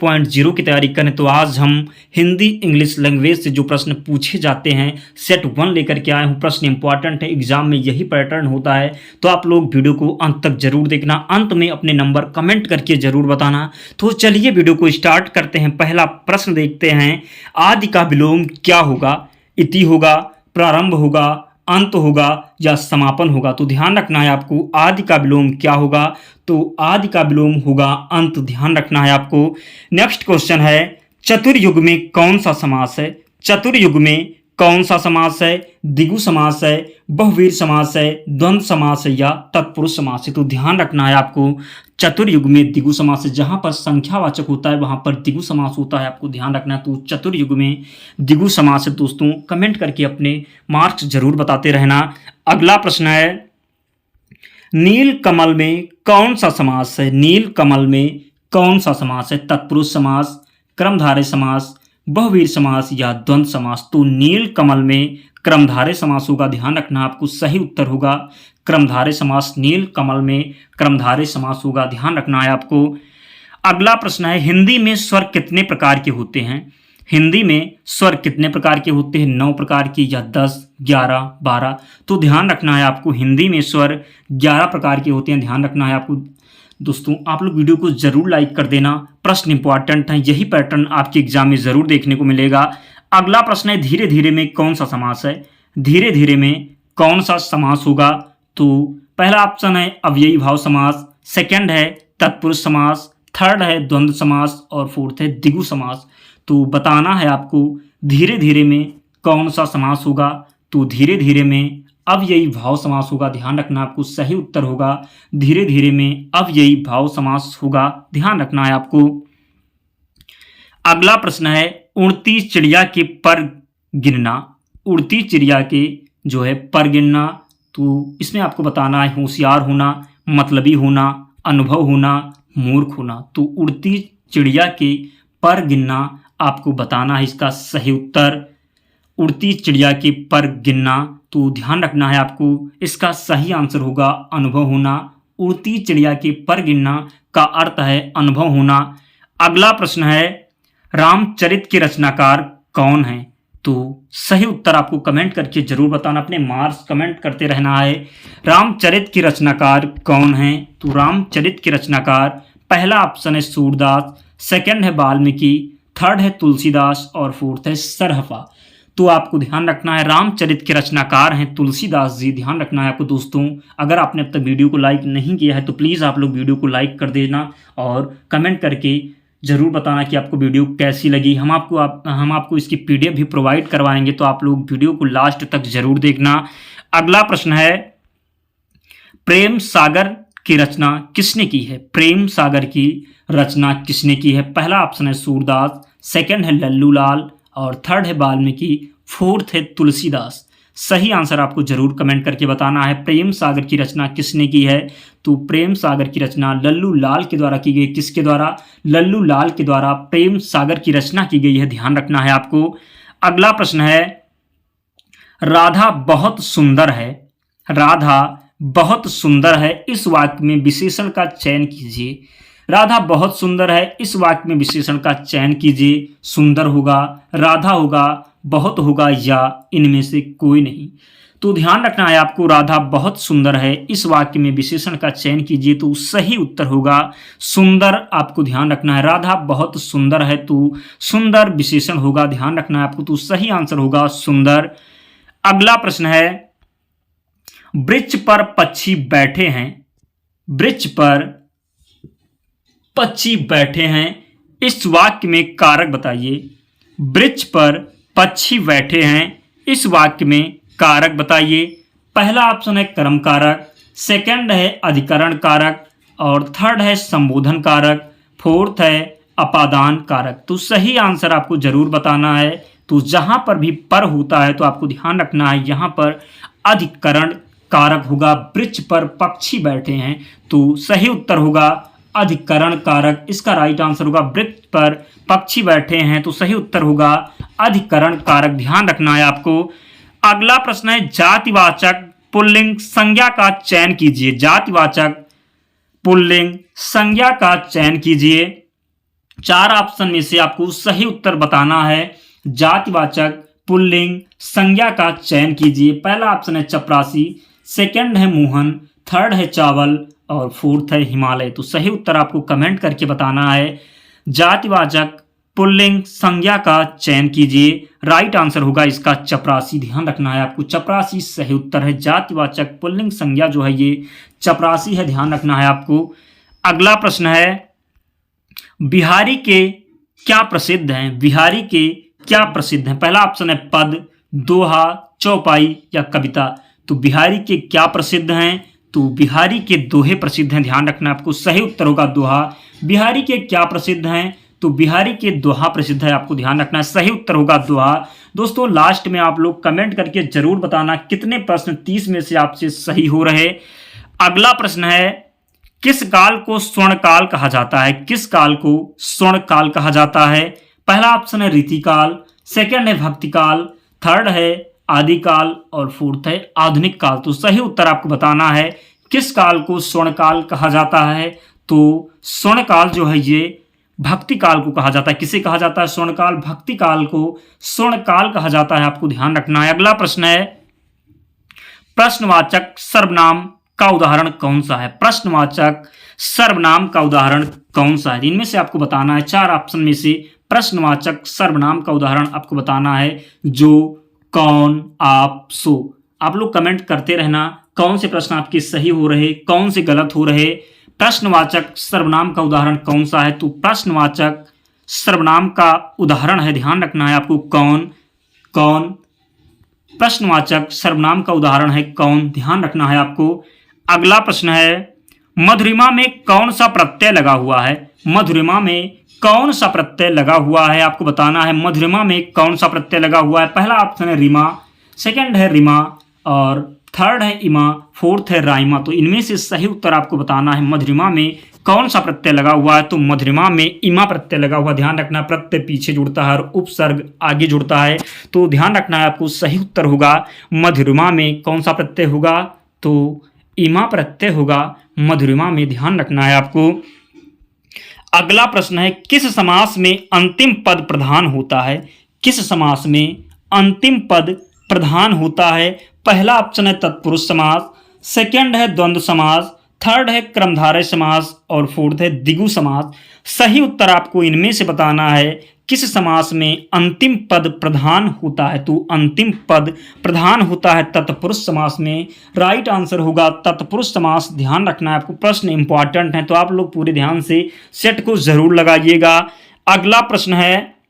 2.0 की तैयारी करें तो आज हम हिंदी इंग्लिश लैंग्वेज से जो प्रश्न पूछे जाते हैं सेट 1 लेकर के आए हूँ। प्रश्न इंपॉर्टेंट है, एग्जाम में यही पैटर्न होता है, तो आप लोग वीडियो को अंत तक जरूर देखना। अंत में अपने नंबर कमेंट करके जरूर बताना। तो चलिए वीडियो को स्टार्ट करते हैं। पहला प्रश्न देखते हैं, आदि का विलोम क्या होगा? इति होगा, प्रारंभ होगा, अंत होगा या समापन होगा? तो ध्यान रखना है आपको, आदि का विलोम क्या होगा? तो आदि का विलोम होगा अंत। ध्यान रखना है आपको। नेक्स्ट क्वेश्चन है, चतुर्युग में कौन सा समास है? चतुर्युग में कौन सा समास है? द्विगु समास है, बहुवीर समास है, द्वंद्व समास है या तत्पुरुष समास है? तो ध्यान रखना है आपको, चतुर्युग में द्विगु समास है। जहां पर संख्यावाचक होता है वहां पर द्विगु समास होता है, आपको ध्यान रखना है। तो चतुर्युग में द्विगु समास है। दोस्तों कमेंट करके अपने मार्क्स जरूर बताते रहना। अगला प्रश्न है, नील कमल में कौन सा समास है? नील कमल में कौन सा समास है? तत्पुरुष समास, क्रमधारय समास, बहुवीर समास या द्वंद्व समास? तो नील कमल में क्रमधारय समास होगा। ध्यान रखना आपको, सही उत्तर होगा क्रमधारय समास। नील कमल में क्रमधारय समास होगा, ध्यान रखना है आपको। अगला प्रश्न है, हिंदी में स्वर कितने प्रकार के होते हैं? हिंदी में स्वर कितने प्रकार के होते हैं? 9 प्रकार की या 10, 11, 12? तो ध्यान रखना है आपको, हिंदी में स्वर 11 प्रकार के होते हैं। ध्यान रखना है आपको। दोस्तों आप लोग वीडियो को जरूर लाइक कर देना, प्रश्न इंपॉर्टेंट है, यही पैटर्न आपके एग्जाम में जरूर देखने को मिलेगा। अगला प्रश्न है, धीरे धीरे में कौन सा समास है? धीरे धीरे में कौन सा समास होगा? तो पहला ऑप्शन है अव्ययी भाव समास, सेकंड है तत्पुरुष समास, थर्ड है द्वंद्व समास और फोर्थ है द्विगु समास। तो बताना है आपको धीरे धीरे में कौन सा समास होगा। तो धीरे धीरे में अव्ययी भाव समास होगा। ध्यान रखना आपको, सही उत्तर होगा धीरे धीरे में अव्ययी भाव समास होगा। ध्यान रखना है आपको। अगला प्रश्न है, उड़ती चिड़िया के पर गिनना। उड़ती चिड़िया के जो है पर गिनना, तो इसमें आपको बताना है होशियार होना, मतलबी होना, अनुभव होना, मूर्ख होना। तो उड़ती चिड़िया के पर गिनना आपको बताना है इसका सही उत्तर। उड़ती चिड़िया के पर गिनना, तो ध्यान रखना है आपको, इसका सही आंसर होगा अनुभव होना। उड़ती चिड़िया के पर गिनना का अर्थ है अनुभव होना। अगला प्रश्न है, रामचरित के रचनाकार कौन है? तो सही उत्तर आपको कमेंट करके जरूर बताना, अपने मार्क्स कमेंट करते रहना है। रामचरित के रचनाकार कौन है? तो रामचरित के रचनाकार पहला ऑप्शन है सूरदास, सेकंड है वाल्मीकि, थर्ड है तुलसीदास और फोर्थ है सरहफा। तो आपको ध्यान रखना है, रामचरित के रचनाकार हैं तुलसीदास जी। ध्यान रखना है आपको। दोस्तों अगर आपने अब तक वीडियो को लाइक नहीं किया है तो प्लीज़ आप लोग वीडियो को लाइक कर देना और कमेंट करके ज़रूर बताना कि आपको वीडियो कैसी लगी। हम आपको इसकी PDF भी प्रोवाइड करवाएंगे, तो आप लोग वीडियो को लास्ट तक जरूर देखना। अगला प्रश्न है, प्रेम सागर की रचना किसने की है? प्रेम सागर की रचना किसने की है? पहला ऑप्शन है सूरदास, सेकंड है लल्लू लाल और थर्ड है वाल्मीकि, फोर्थ है तुलसीदास। सही आंसर आपको जरूर कमेंट करके बताना है, प्रेम सागर की रचना किसने की है? तो प्रेम सागर की रचना लल्लू लाल के द्वारा की गई। किसके द्वारा? लल्लू लाल के द्वारा प्रेम सागर की रचना की गई है। ध्यान रखना है आपको। अगला प्रश्न है, राधा बहुत सुंदर है। राधा बहुत सुंदर है, इस वाक्य में विशेषण का चयन कीजिए। राधा बहुत सुंदर है, इस वाक्य में विशेषण का चयन कीजिए। सुंदर होगा, राधा होगा, बहुत होगा या इनमें से कोई नहीं? तो ध्यान रखना है आपको, राधा बहुत सुंदर है, इस वाक्य में विशेषण का चयन कीजिए। तो सही उत्तर होगा सुंदर। आपको ध्यान रखना है, राधा बहुत सुंदर है तो सुंदर विशेषण होगा। ध्यान रखना है आपको, तो सही आंसर होगा सुंदर। अगला प्रश्न है, वृक्ष पर पक्षी बैठे हैं। वृक्ष पर पक्षी बैठे हैं, इस वाक्य में कारक बताइए। वृक्ष पर पक्षी बैठे हैं, इस वाक्य में कारक बताइए। पहला ऑप्शन है कर्म कारक, सेकंड है अधिकरण कारक और थर्ड है संबोधन कारक, फोर्थ है अपादान कारक। तो सही आंसर आपको जरूर बताना है। तो जहां पर भी पर होता है तो आपको ध्यान रखना है, यहां पर अधिकरण कारक होगा। वृक्ष पर पक्षी बैठे हैं, तो सही उत्तर होगा अधिकरण कारक। इसका राइट आंसर होगा वृक्ष पर पक्षी बैठे हैं, तो सही उत्तर होगा अधिकरण कारक। ध्यान रखना है आपको। अगला प्रश्न है, जातिवाचक पुल्लिंग संज्ञा का चयन कीजिए। जातिवाचक पुल्लिंग संज्ञा का चयन कीजिए। चार ऑप्शन में से आपको सही उत्तर बताना है। जातिवाचक पुल्लिंग संज्ञा का चयन कीजिए। पहला ऑप्शन है चपरासी, सेकंड है मोहन, थर्ड है चावल और फोर्थ है हिमालय। तो सही उत्तर आपको कमेंट करके बताना है। जातिवाचक पुल्लिंग संज्ञा का चयन कीजिए। राइट आंसर होगा इसका चपरासी। ध्यान रखना है आपको, चपरासी सही उत्तर है। जातिवाचक पुल्लिंग संज्ञा जो है ये चपरासी है, ध्यान रखना है आपको। अगला प्रश्न है, बिहारी के क्या प्रसिद्ध हैं? बिहारी के क्या प्रसिद्ध हैं? पहला ऑप्शन है पद, दोहा, चौपाई या कविता। तो बिहारी के क्या प्रसिद्ध हैं? तो बिहारी के दोहे प्रसिद्ध हैं, ध्यान रखना आपको। सही उत्तर होगा दोहा। बिहारी के क्या प्रसिद्ध हैं? तो बिहारी के दोहा प्रसिद्ध है, आपको ध्यान रखना है। सही उत्तर होगा दोहा। दोस्तों लास्ट में आप लोग कमेंट करके जरूर बताना कितने प्रश्न 30 में से आपसे सही हो रहे। अगला प्रश्न है, किस काल को स्वर्ण काल कहा जाता है? किस काल को स्वर्ण काल कहा जाता है? पहला ऑप्शन है रीतिकाल, सेकंड है भक्ति काल, थर्ड है आदिकाल और फोर्थ है आधुनिक काल। तो सही उत्तर आपको बताना है किस काल को स्वर्ण काल कहा जाता है। तो स्वर्ण काल जो है ये भक्ति काल को कहा जाता है। किसे कहा जाता है स्वर्ण काल? भक्ति काल को स्वर्ण काल कहा जाता है, आपको ध्यान रखना है। अगला प्रश्न है, प्रश्नवाचक सर्वनाम का उदाहरण कौन सा है? प्रश्नवाचक सर्वनाम का उदाहरण कौन सा है? इनमें से आपको बताना है। चार ऑप्शन में से प्रश्नवाचक सर्वनाम का उदाहरण आपको बताना है। जो, कौन, आप, सो। आप लोग कमेंट करते रहना कौन से प्रश्न आपके सही हो रहे, कौन से गलत हो रहे। प्रश्नवाचक सर्वनाम का उदाहरण कौन सा है? तो प्रश्नवाचक सर्वनाम का उदाहरण है, ध्यान रखना है आपको, कौन। कौन प्रश्नवाचक सर्वनाम का उदाहरण है, कौन, ध्यान रखना है आपको। अगला प्रश्न है, मधुरिमा में कौन सा प्रत्यय लगा हुआ है? मधुरिमा में कौन सा प्रत्यय लगा हुआ है, आपको बताना है। मधुरिमा में कौन सा प्रत्यय लगा हुआ है? पहला ऑप्शन है रिमा, सेकंड है रिमा और थर्ड है इमा, फोर्थ है राइमा। तो इनमें से सही उत्तर आपको बताना है। मधुरिमा में कौन सा प्रत्यय लगा हुआ है? तो मधुरिमा में इमा प्रत्यय लगा हुआ। ध्यान रखना, प्रत्यय पीछे जुड़ता है और उपसर्ग आगे जुड़ता है, तो ध्यान रखना है आपको। सही उत्तर होगा मधुरिमा में कौन सा प्रत्यय होगा? तो इमा प्रत्यय होगा मधुरिमा में, ध्यान रखना है आपको। अगला प्रश्न है, किस समास में अंतिम पद प्रधान होता है? किस समास में अंतिम पद प्रधान होता है? पहला ऑप्शन है तत्पुरुष समास, सेकंड है द्वंद्व समास, थर्ड है कर्मधारय समास और फोर्थ है द्विगु समास। सही उत्तर आपको इनमें से बताना है किस समास में अंतिम पद प्रधान होता है। तो अंतिम पद प्रधान होता है तत्पुरुष समास में। राइट आंसर होगा तत्पुरुष समास, ध्यान रखना है आपको। प्रश्न इंपॉर्टेंट है तो आप लोग पूरे ध्यान से सेट को जरूर लगाइएगा। अगला प्रश्न है,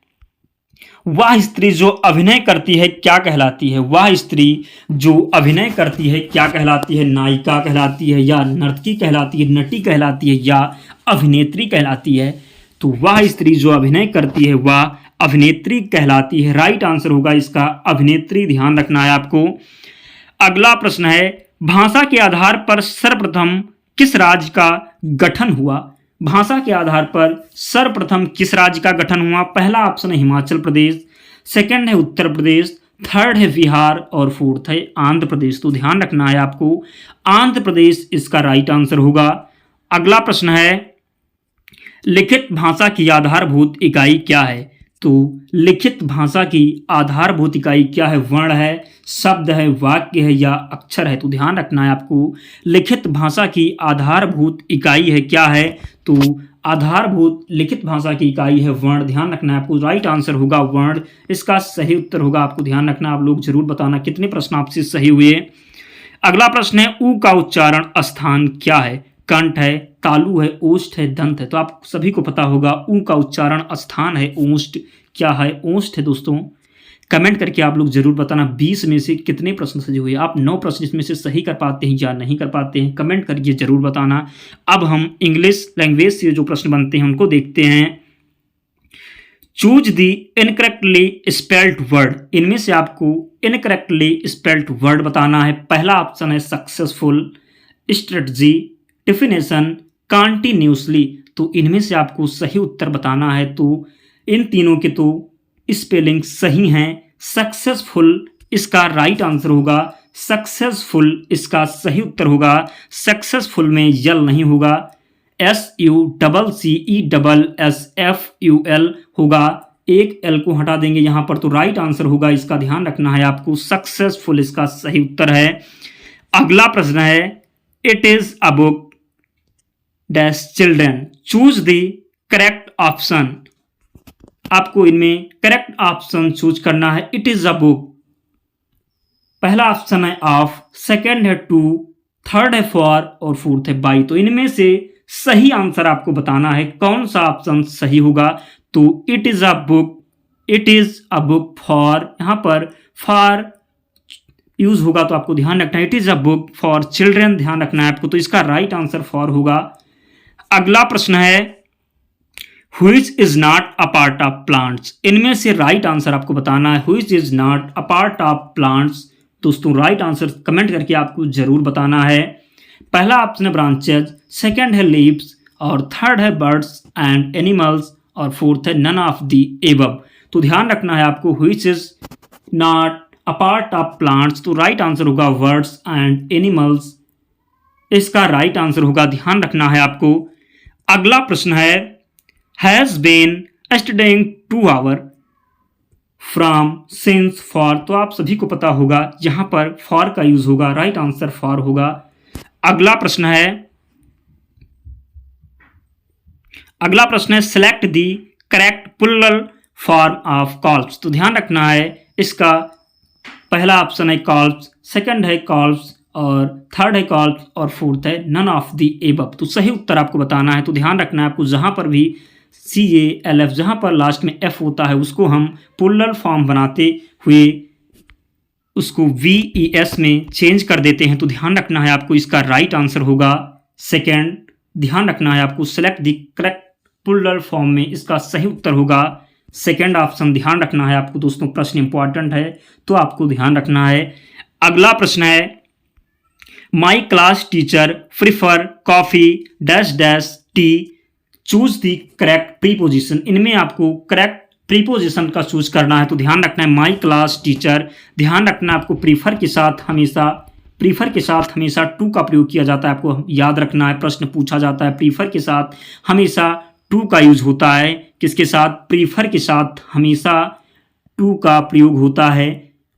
वह स्त्री जो अभिनय करती है क्या कहलाती है? वह स्त्री जो अभिनय करती है क्या कहलाती है? नायिका कहलाती है या नर्तकी कहलाती है, नटी कहलाती है या अभिनेत्री कहलाती है? तो वह स्त्री जो अभिनय करती है वह अभिनेत्री कहलाती है। राइट आंसर होगा इसका अभिनेत्री, ध्यान रखना है आपको। अगला प्रश्न है, भाषा के आधार पर सर्वप्रथम किस राज्य का गठन हुआ? भाषा के आधार पर सर्वप्रथम किस राज्य का गठन हुआ? पहला ऑप्शन है हिमाचल प्रदेश, सेकंड है उत्तर प्रदेश, थर्ड है बिहार और फोर्थ है आंध्र प्रदेश। तो ध्यान रखना है आपको, आंध्र प्रदेश इसका राइट आंसर होगा। अगला प्रश्न है, लिखित भाषा की आधारभूत इकाई क्या है? तो लिखित भाषा की आधारभूत इकाई क्या है? वर्ण है, शब्द है, वाक्य है या अक्षर है? तो ध्यान रखना है आपको, लिखित भाषा की आधारभूत इकाई है क्या है? तो आधारभूत लिखित भाषा की इकाई है वर्ण, ध्यान रखना है आपको। राइट आंसर होगा वर्ण, इसका सही उत्तर होगा। आपको ध्यान रखना, आप लोग जरूर बताना कितने प्रश्न आपसे सही हुए। अगला प्रश्न है, ऊ का उच्चारण स्थान क्या है? कंठ है, तालु है, ओष्ठ है, दंत है। तो आप सभी को पता होगा ऊ का उच्चारण स्थान है, ओष्ठ क्या है? ओष्ठ है दोस्तों। कमेंट करके आप लोग जरूर बताना 20 में से कितने प्रश्न सही हुए। आप 9 प्रश्न इसमें से सही कर पाते हैं या नहीं कर पाते हैं, कमेंट करके जरूर बताना। अब हम इंग्लिश लैंग्वेज से जो प्रश्न बनते हैं उनको देखते हैं। Choose the incorrectly spelled word. इनमें से आपको इनकरेक्टली स्पेल्ड वर्ड बताना है। पहला ऑप्शन है सक्सेसफुल, स्ट्रेटजी, डिफिनेशन, कंटिन्यूसली। तो इनमें से आपको सही उत्तर बताना है। तो इन तीनों के तो स्पेलिंग सही हैं। सक्सेसफुल इसका राइट आंसर होगा, सक्सेसफुल इसका सही उत्तर होगा। सक्सेसफुल में यल नहीं होगा। SUCCESSFUL होगा, एक एल को हटा देंगे यहाँ पर, तो राइट आंसर होगा, इसका ध्यान रखना है आपको, सक्सेसफुल इसका सही उत्तर है। अगला प्रश्न है, it is a book dash children, choose the correct option. आपको इनमें करेक्ट ऑप्शन चूज करना है। इट इज अ बुक, पहला ऑप्शन है ऑफ, सेकंड है टू, थर्ड है फॉर और फोर्थ है बाई। तो इनमें से सही आंसर आपको बताना है कौन सा ऑप्शन सही होगा। तो it is a book, it is a book for, यहां पर फॉर यूज होगा तो आपको ध्यान रखना है, it is a book for children, ध्यान रखना है आपको। तो इसका राइट आंसर फॉर होगा। अगला प्रश्न है, which is not a part of plants, इनमें से राइट आंसर आपको बताना है, which is not a part of plants. दोस्तों राइट आंसर कमेंट करके आपको जरूर बताना है। पहला ऑप्शन है ब्रांचेज, सेकंड है लीव्स और थर्ड है बर्ड्स एंड एनिमल्स और फोर्थ है नन ऑफ द एबव। तो ध्यान रखना है आपको, which is not a part of plants, तो राइट आंसर होगा बर्ड्स एंड एनिमल्स, इसका राइट आंसर होगा, ध्यान रखना है आपको। अगला प्रश्न है, has been studying 2 hour from since for, तो आप सभी को पता होगा यहां पर फॉर का यूज होगा, राइट आंसर फॉर होगा। अगला प्रश्न है select the correct plural form of corpse, तो ध्यान रखना है इसका पहला ऑप्शन है कॉल्प्स, सेकंड है कॉल्प्स और थर्ड है कॉल्प्स और फोर्थ है नन ऑफ द एबव। तो सही उत्तर आपको बताना है। तो ध्यान रखना है आपको, जहां पर भी CALF, जहां पर लास्ट में F होता है उसको हम प्लूरल फॉर्म बनाते हुए उसको VES में चेंज कर देते हैं। तो ध्यान रखना है आपको, इसका राइट आंसर होगा सेकंड। ध्यान रखना है आपको, select the correct plural form में इसका सही उत्तर होगा सेकंड ऑप्शन। ध्यान रखना है आपको दोस्तों, प्रश्न इंपॉर्टेंट है तो आपको ध्यान रखना है। अगला प्रश्न है, माई class teacher prefer coffee dash dash T, choose the correct preposition. इनमें आपको करेक्ट प्रीपोजिशन का चूज करना है। तो ध्यान रखना है, माई क्लास टीचर, ध्यान रखना आपको प्रीफर के साथ हमेशा टू का प्रयोग किया जाता है। आपको याद रखना है, प्रश्न पूछा जाता है प्रीफर के साथ हमेशा टू का यूज होता है। किसके साथ? प्रीफर के साथ हमेशा टू का प्रयोग होता है,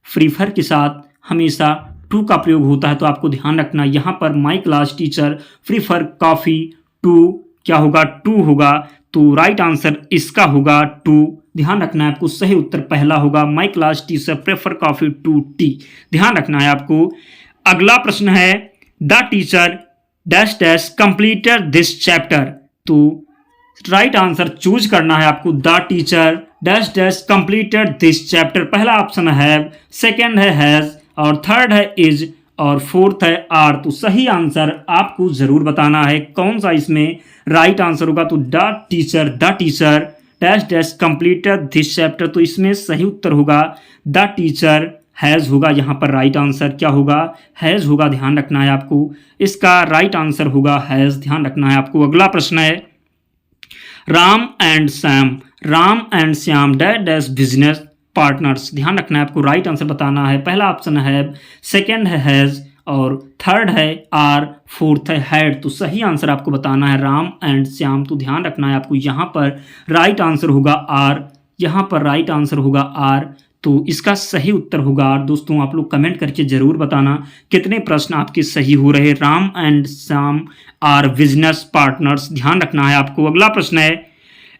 प्रीफर के साथ हमेशा टू का प्रयोग होता है। तो आपको ध्यान रखना, यहाँ पर my class teacher prefer coffee to, क्या होगा? टू होगा। तो राइट आंसर इसका होगा टू। ध्यान रखना है आपको, सही उत्तर पहला होगा, my class teacher prefer coffee to tea. ध्यान रखना है आपको। अगला प्रश्न है, the teacher dash dash completed this chapter. तो राइट आंसर चूज करना है आपको, the teacher dash dash completed this chapter. पहला ऑप्शन है हैव, सेकेंड है हैज और थर्ड है इज और फोर्थ है आर। तो सही आंसर आपको जरूर बताना है कौन सा इसमें राइट आंसर होगा। तो the teacher dash dash completed this chapter, तो इसमें सही उत्तर होगा द टीचर हैज़ होगा। यहाँ पर राइट आंसर क्या होगा? हैज़ होगा। ध्यान रखना है आपको, इसका राइट आंसर होगा हैज़। ध्यान रखना है आपको। अगला प्रश्न है, Ram and Shyam dash dash business partners. ध्यान रखना है आपको, राइट आंसर बताना है। पहला ऑप्शन है हैव, सेकेंड है हैज़ और थर्ड है आर, फोर्थ है हैड। तो सही आंसर आपको बताना है राम एंड श्याम। तो ध्यान रखना है आपको, यहाँ पर राइट आंसर होगा आर, यहाँ पर राइट आंसर होगा आर। तो इसका सही उत्तर होगा आर। दोस्तों आप लोग कमेंट करके जरूर बताना कितने प्रश्न आपके सही हो रहे। Ram and Shyam are business partners. ध्यान रखना है आपको। अगला प्रश्न है,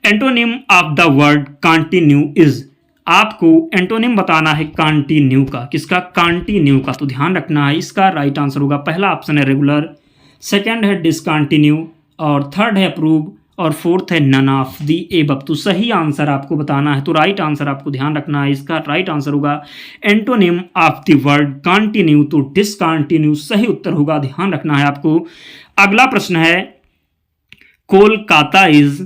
antonym of the word continue is. आपको एंटोनिम बताना है कंटिन्यू का। किसका? कंटिन्यू का। तो ध्यान रखना है, इसका राइट आंसर होगा, पहला ऑप्शन है रेगुलर, सेकंड है डिसकंटिन्यू और थर्ड है अप्रूव और फोर्थ है नन ऑफ द एबव। तो सही आंसर आपको बताना है। तो राइट आंसर आपको ध्यान रखना है, इसका राइट आंसर होगा antonym of the word continue. तो डिसकंटिन्यू सही उत्तर होगा। ध्यान रखना है आपको। अगला प्रश्न है, Kolkata is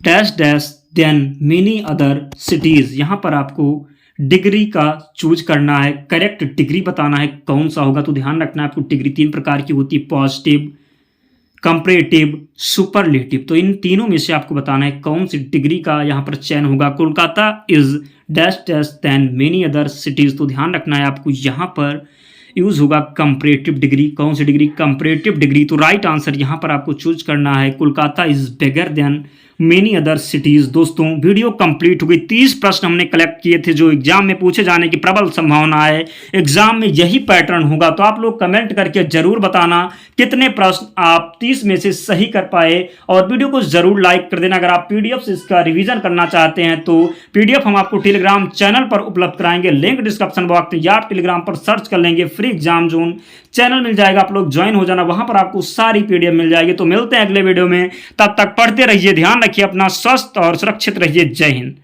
dash dash then many other cities. यहाँ पर आपको डिग्री का चूज करना है, करेक्ट डिग्री बताना है कौन सा होगा। तो ध्यान रखना है आपको, डिग्री तीन प्रकार की होती है, पॉजिटिव, कंपैरेटिव, सुपरलेटिव। तो इन तीनों में से आपको बताना है कौन सी डिग्री का यहाँ पर चयन होगा। Kolkata is dash dash then many other cities. तो ध्यान रखना है आपको, यहाँ पर यूज़ होगा कंपैरेटिव डिग्री। कौन सी डिग्री? Comparative degree. तो राइट आंसर यहाँ पर आपको चूज करना है Kolkata is bigger than many other cities. दोस्तों वीडियो कंप्लीट हो गई। 30 प्रश्न हमने कलेक्ट किए थे जो एग्जाम में पूछे जाने की प्रबल संभावना है, एग्जाम में यही पैटर्न होगा। तो आप लोग कमेंट करके जरूर बताना कितने प्रश्न आप 30 में से सही कर पाए, और वीडियो को जरूर लाइक कर देना। अगर आप पीडीएफ से इसका रिवीजन करना चाहते हैं तो पीडीएफ हम आपको टेलीग्राम चैनल पर उपलब्ध कराएंगे, लिंक डिस्क्रिप्शन बॉक्स में, या आप टेलीग्राम पर सर्च कर लेंगे फ्री एग्जाम जोन चैनल मिल जाएगा, आप लोग ज्वाइन हो जाना, वहां पर आपको सारी पीडीएफ मिल जाएगी। तो मिलते हैं अगले वीडियो में, तब तक पढ़ते रहिए, ध्यान रखिए अपना, स्वस्थ और सुरक्षित रहिए। जय हिंद।